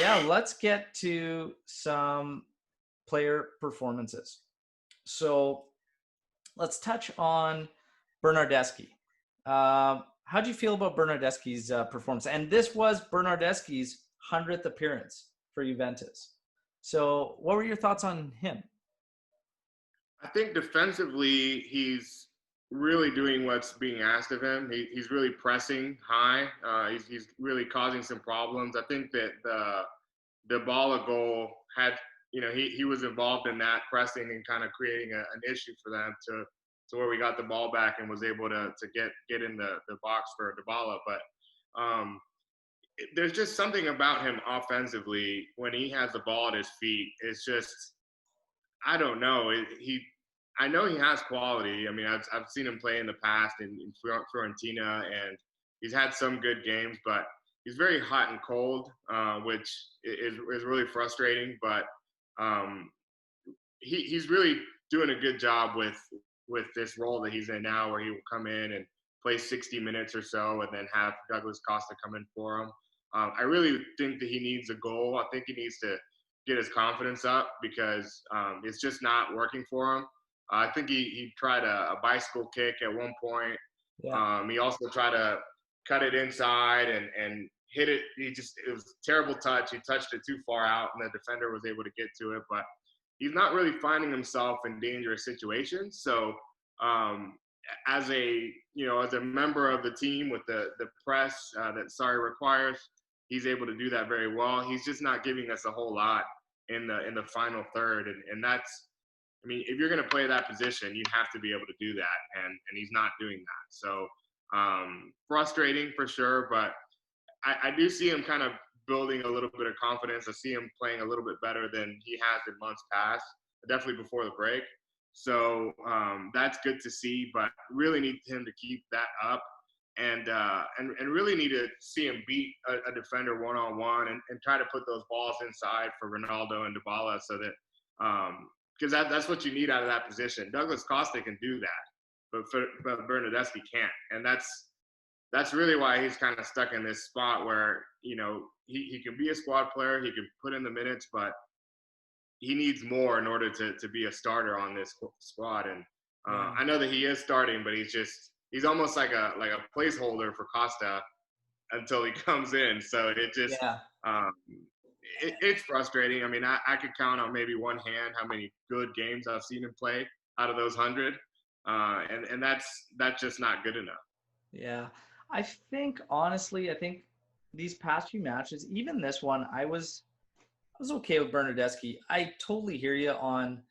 yeah, let's get to some player performances. So let's touch on Bernardeschi. How do you feel about Bernardeschi's performance? And this was Bernardeschi's 100th appearance for Juventus. So what were your thoughts on him? I think defensively, he's really doing what's being asked of him. He's really pressing high. He's really causing some problems. I think that the Dybala goal had, he was involved in that pressing and kind of creating an issue for them to where we got the ball back and was able to get in the box for Dybala. But there's just something about him offensively when he has the ball at his feet. It's just, I don't know. I know he has quality. I mean, I've seen him play in the past in Fiorentina, and he's had some good games, but he's very hot and cold, which is really frustrating. But he's really doing a good job with this role that he's in now, where he will come in and play 60 minutes or so, and then have Douglas Costa come in for him. I really think that he needs a goal. I think he needs to get his confidence up because it's just not working for him. I think he tried a bicycle kick at one point. Yeah. He also tried to cut it inside and hit it. It was a terrible touch. He touched it too far out, and the defender was able to get to it. But he's not really finding himself in dangerous situations. So as a member of the team with the press that Sarri requires, he's able to do that very well. He's just not giving us a whole lot in the final third, and that's, I mean, if you're going to play that position, you have to be able to do that, and he's not doing that. So frustrating for sure, but I do see him kind of building a little bit of confidence. I see him playing a little bit better than he has in months past, definitely before the break. So that's good to see, but really need him to keep that up. And really need to see him beat a defender one-on-one and try to put those balls inside for Ronaldo and Dybala, so that because that's what you need out of that position. Douglas Costa can do that, but Bernardeschi can't, and that's really why he's kind of stuck in this spot where he can be a squad player, he can put in the minutes, but he needs more in order to be a starter on this squad. And I know that he is starting, but he's almost like a placeholder for Costa until he comes in. So it just it's frustrating. I mean, I could count on maybe one hand how many good games I've seen him play out of those 100, and that's just not good enough. Yeah, honestly, I think these past few matches, even this one, I was okay with Bernardeschi. I totally hear you on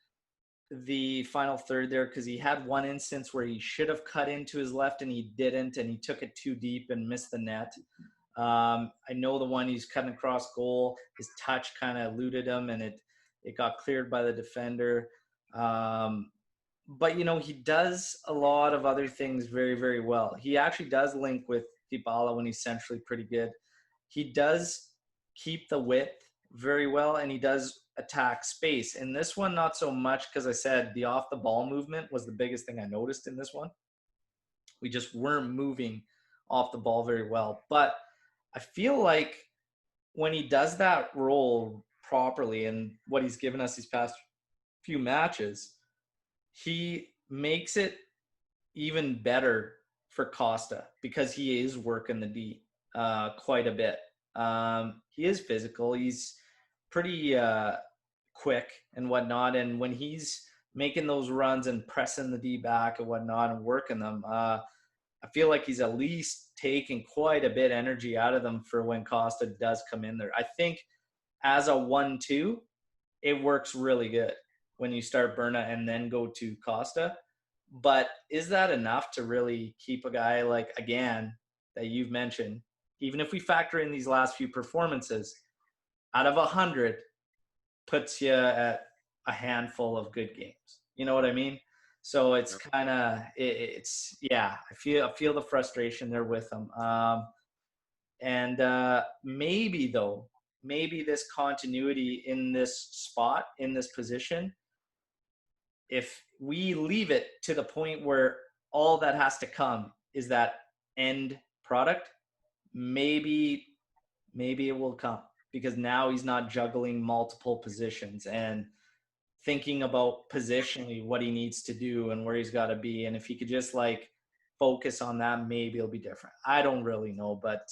the final third there, because he had one instance where he should have cut into his left and he didn't, and he took it too deep and missed the net. I know the one he's cutting across goal, his touch kind of eluded him and it got cleared by the defender. But he does a lot of other things very, very well. He actually does link with Dybala when he's centrally pretty good. He does keep the width very well, and he does attack space. In this one, not so much, because I said the off the ball movement was the biggest thing I noticed in this one. We just weren't moving off the ball very well. But I feel like when he does that role properly, and what he's given us these past few matches, he makes it even better for Costa, because he is working the D quite a bit. He is physical. He's pretty quick and whatnot. And when he's making those runs and pressing the D back and whatnot and working them, I feel like he's at least taking quite a bit energy out of them for when Costa does come in there. I think as a 1-2, it works really good when you start Berna and then go to Costa. But is that enough to really keep a guy like, again, that you've mentioned, even if we factor in these last few performances, out of 100 puts you at a handful of good games. You know what I mean? So it's kind of, I feel the frustration there with them. And maybe this continuity in this spot, in this position, if we leave it to the point where all that has to come is that end product, maybe it will come. because now he's not juggling multiple positions and thinking about positionally what he needs to do and where he's got to be. And if he could just like focus on that, maybe it'll be different. I don't really know, but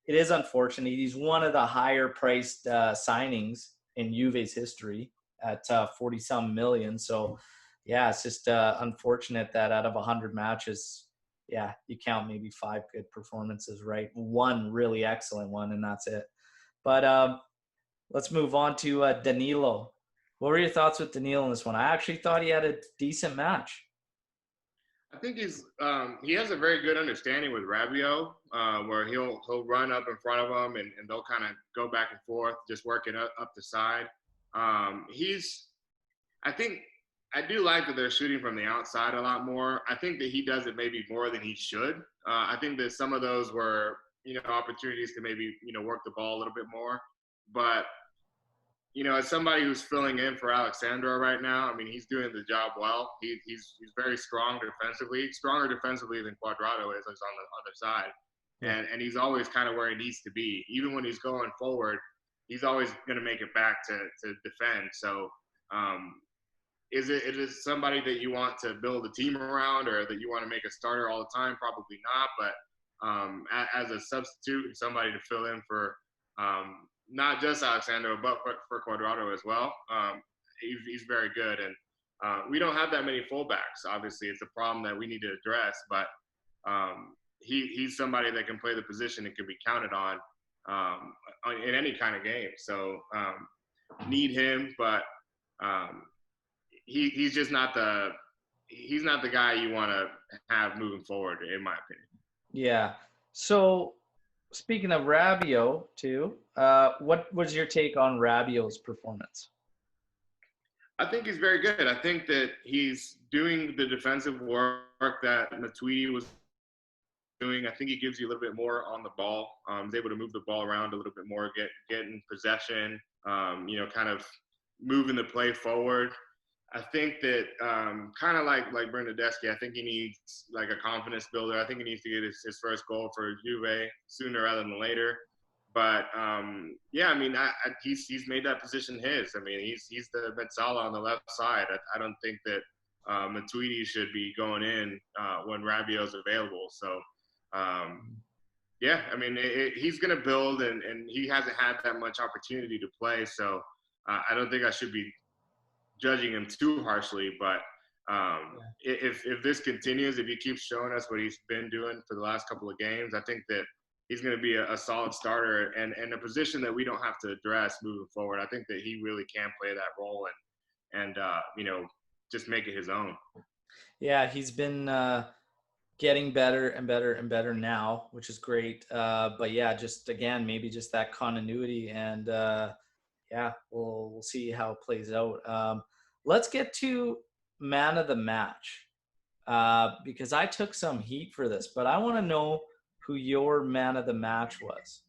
it is unfortunate. He's one of the higher priced signings in Juve's history at 40 some million. So yeah, it's just unfortunate that out of 100 matches, yeah, you count maybe 5 good performances, right? One really excellent one, and that's it. But let's move on to Danilo. What were your thoughts with Danilo in this one? I actually thought he had a decent match. I think he has a very good understanding with Rabiot, where he'll run up in front of him and they'll kind of go back and forth, just working up the side. I think I do like that they're shooting from the outside a lot more. I think that he does it maybe more than he should. I think that some of those were, opportunities to maybe, work the ball a little bit more. But, as somebody who's filling in for Alexandra right now, I mean, he's doing the job well. He's very strong defensively, stronger defensively than Cuadrado is on the other side. And he's always kind of where he needs to be. Even when he's going forward, he's always going to make it back to defend. So, is it somebody that you want to build a team around or that you want to make a starter all the time? Probably not. But as a substitute, somebody to fill in for not just Alexandro, but for Cuadrado as well, he's very good. And we don't have that many fullbacks. Obviously, it's a problem that we need to address. But he's somebody that can play the position and can be counted on in any kind of game. So need him, but he's just not the guy you want to have moving forward, in my opinion. Yeah. So speaking of Rabiot too, what was your take on Rabiot's performance? I think he's very good. I think that he's doing the defensive work that Matuidi was doing. I think he gives you a little bit more on the ball. He's able to move the ball around a little bit more, get in possession, kind of moving the play forward. I think that kind of like Bernardeschi, I think he needs like a confidence builder. I think he needs to get his first goal for Juve sooner rather than later. But yeah, I mean, he's made that position his. I mean, he's the Mezzala on the left side. I don't think that Matuidi should be going in when Rabiot's available. So yeah, I mean, he's going to build, and he hasn't had that much opportunity to play. So I don't think I should be judging him too harshly, but if this continues, if he keeps showing us what he's been doing for the last couple of games, I think that he's going to be a solid starter and a position that we don't have to address moving forward. I think that he really can play that role and just make it his own. Yeah, he's been getting better and better and better now, which is great. But yeah, just again, maybe just that continuity and yeah, we'll see how it plays out. Let's get to man of the match because I took some heat for this, but I want to know who your man of the match was.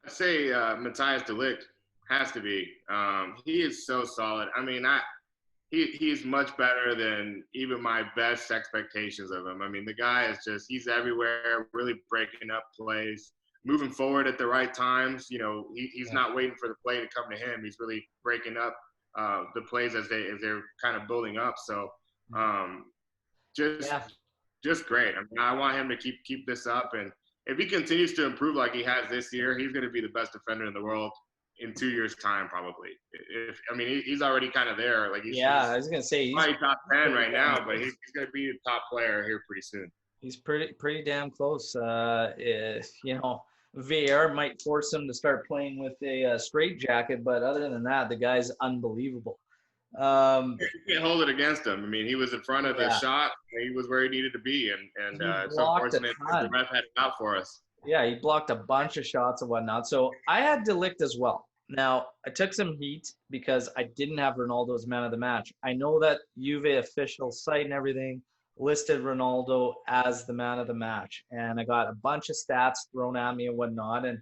I'd say Matthias de Ligt has to be. He is so solid. I mean, he's much better than even my best expectations of him. I mean, the guy is he's everywhere, really breaking up plays, moving forward at the right times. He's not waiting for the play to come to him. He's really breaking up the plays as they're kind of building up. So just great. I mean, I want him to keep this up, and if he continues to improve like he has this year, he's going to be the best defender in the world in 2 years' time, probably. He's already kind of there. Like I was going to say he's probably top 10 right now, but he's going to be the top player here pretty soon. He's pretty damn close. VAR might force him to start playing with a straight jacket, but other than that, the guy's unbelievable. You can't hold it against him. I mean, he was in front of the shot. He was where he needed to be, and it's unfortunate the ref had it out for us. Yeah, he blocked a bunch of shots and whatnot. So I had de Ligt as well. Now, I took some heat because I didn't have Ronaldo as man of the match. I know that Juve official site and everything listed Ronaldo as the man of the match. And I got a bunch of stats thrown at me and whatnot. And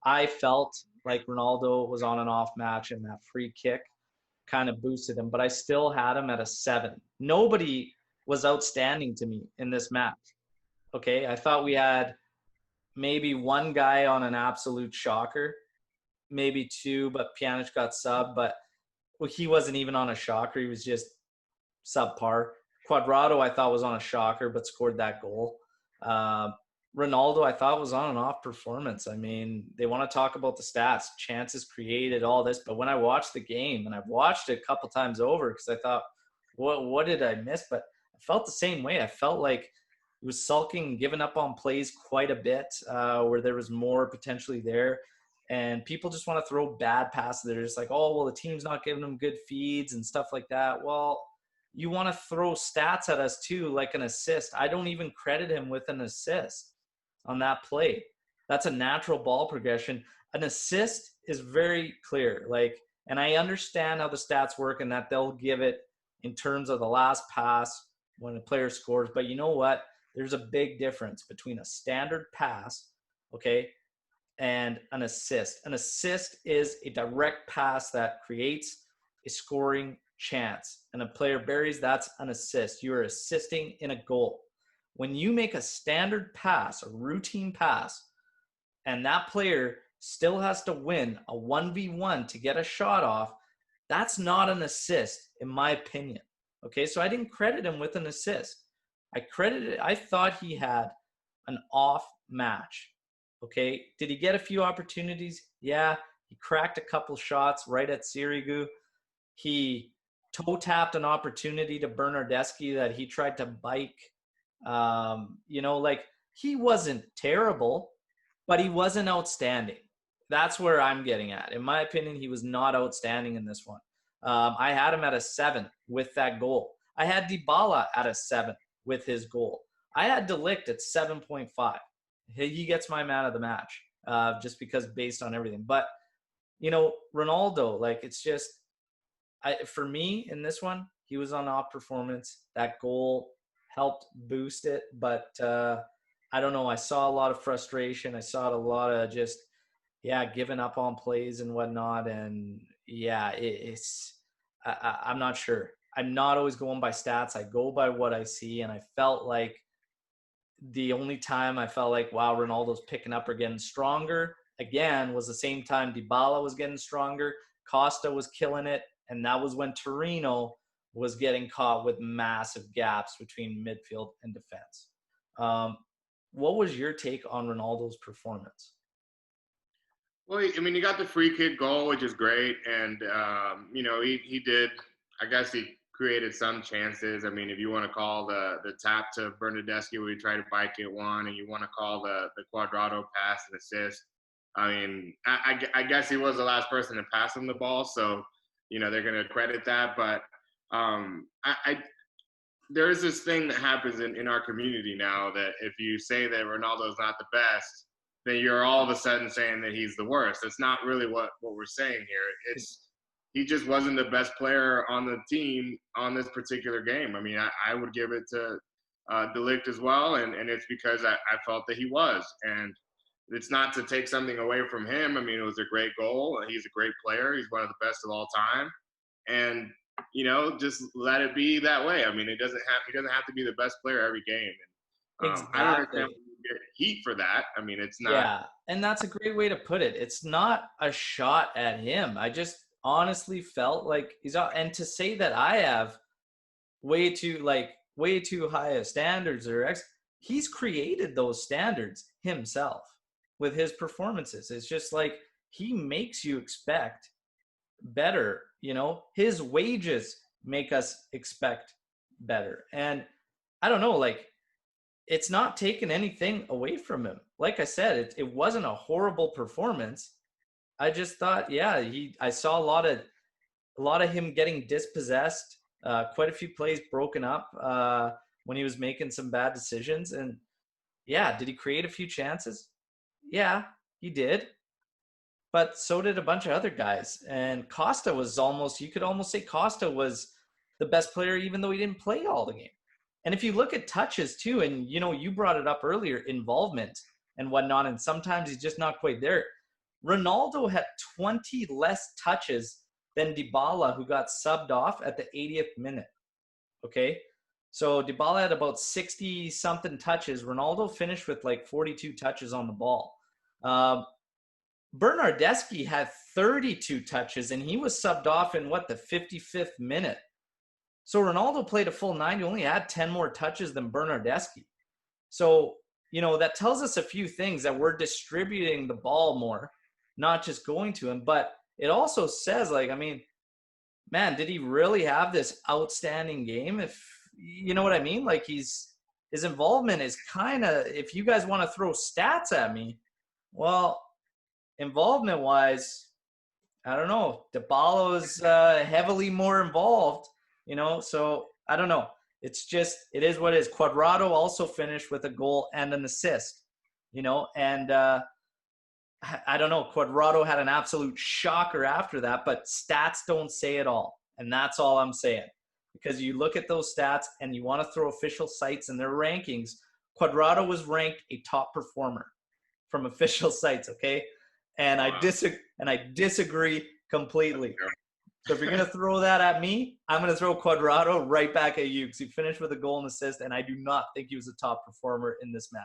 I felt like Ronaldo was on an off match and that free kick kind of boosted him. But I still had him at a 7. Nobody was outstanding to me in this match. Okay, I thought we had maybe one guy on an absolute shocker. maybe 2, but Pjanic got subbed. But well, he wasn't even on a shocker. He was just subpar. Quadrado, I thought, was on a shocker, but scored that goal. Ronaldo, I thought, was on an off performance. I mean, they want to talk about the stats, chances created, all this. But when I watched the game, and I've watched it a couple times over because I thought, what did I miss? But I felt the same way. I felt like he was sulking, giving up on plays quite a bit where there was more potentially there. And people just want to throw bad passes. They're just like, oh, well, the team's not giving them good feeds and stuff like that. Well, you want to throw stats at us too, like an assist. I don't even credit him with an assist on that play. That's a natural ball progression. An assist is very clear. And I understand how the stats work and that they'll give it in terms of the last pass when a player scores. But you know what? There's a big difference between a standard pass, okay, and an assist. An assist is a direct pass that creates a scoring chance. And a player buries, that's an assist. You are assisting in a goal. When you make a standard pass, a routine pass, and that player still has to win a 1v1 to get a shot off, that's not an assist, in my opinion. Okay, so I didn't credit him with an assist. I thought he had an off match. Okay, did he get a few opportunities? Yeah, he cracked a couple shots right at Sirigu. He toe-tapped an opportunity to Bernardeschi that he tried to bike. He wasn't terrible, but he wasn't outstanding. That's where I'm getting at. In my opinion, he was not outstanding in this one. I had him at a 7 with that goal. I had Dybala at a 7 with his goal. I had De Ligt at 7.5. He gets my man of the match just because based on everything. But, Ronaldo, it's just, for me in this one, he was on off performance. That goal helped boost it. But I don't know. I saw a lot of frustration. I saw a lot of just, giving up on plays and whatnot. And, I'm not sure. I'm not always going by stats. I go by what I see. And I felt like the only time I felt like, wow, Ronaldo's picking up or getting stronger again was the same time Dybala was getting stronger. Costa was killing it. And that was when Torino was getting caught with massive gaps between midfield and defense. What was your take on Ronaldo's performance? Well, I mean, he got the free kick goal, which is great. And, he did, I guess he created some chances. I mean, if you want to call the tap to Bernardeschi where he tried to bike it one, and you want to call the Quadrado pass an assist, I mean, I guess he was the last person to pass him the ball. So, they're going to credit that. But there is this thing that happens in our community now that if you say that Ronaldo's not the best, then you're all of a sudden saying that he's the worst. That's not really what we're saying here. He just wasn't the best player on the team on this particular game. I mean, I would give it to De Ligt as well, and it's because I felt that he was. And it's not to take something away from him. I mean, it was a great goal. He's a great player. He's one of the best of all time. And, just let it be that way. I mean, he doesn't have to be the best player every game. And, Exactly. I don't understand get heat for that. I mean, it's not. Yeah, and that's a great way to put it. It's not a shot at him. I just honestly felt like he's out. And to say that I have way too high of standards he's created those standards himself with his performances. It's just like he makes you expect better. His wages make us expect better. And I don't know, it's not taking anything away from him. Like I said, it wasn't a horrible performance. I just thought, I saw a lot of him getting dispossessed, quite a few plays broken up when he was making some bad decisions. And did he create a few chances? Yeah, he did. But so did a bunch of other guys. And Costa was you could almost say Costa was the best player, even though he didn't play all the game. And if you look at touches too, and you brought it up earlier, involvement and whatnot, and sometimes he's just not quite there. Ronaldo had 20 less touches than Dybala, who got subbed off at the 80th minute. Okay, so Dybala had about 60-something touches. Ronaldo finished with 42 touches on the ball. Bernardeschi had 32 touches, and he was subbed off in the 55th minute. So Ronaldo played a full 90, only had 10 more touches than Bernardeschi. So, that tells us a few things, that we're distributing the ball more, not just going to him. But it also says, man, did he really have this outstanding game? If you know what I mean? His involvement is kind of, if you guys want to throw stats at me, well, involvement wise, I don't know. Dybala is heavily more involved, so I don't know. It is what it is. Cuadrado also finished with a goal and an assist, and I don't know. Cuadrado had an absolute shocker after that, but stats don't say it all. And that's all I'm saying. Because you look at those stats and you want to throw official sites and their rankings, Cuadrado was ranked a top performer from official sites, okay? And I disagree completely. So if you're going to throw that at me, I'm going to throw Cuadrado right back at you because he finished with a goal and assist, and I do not think he was a top performer in this match.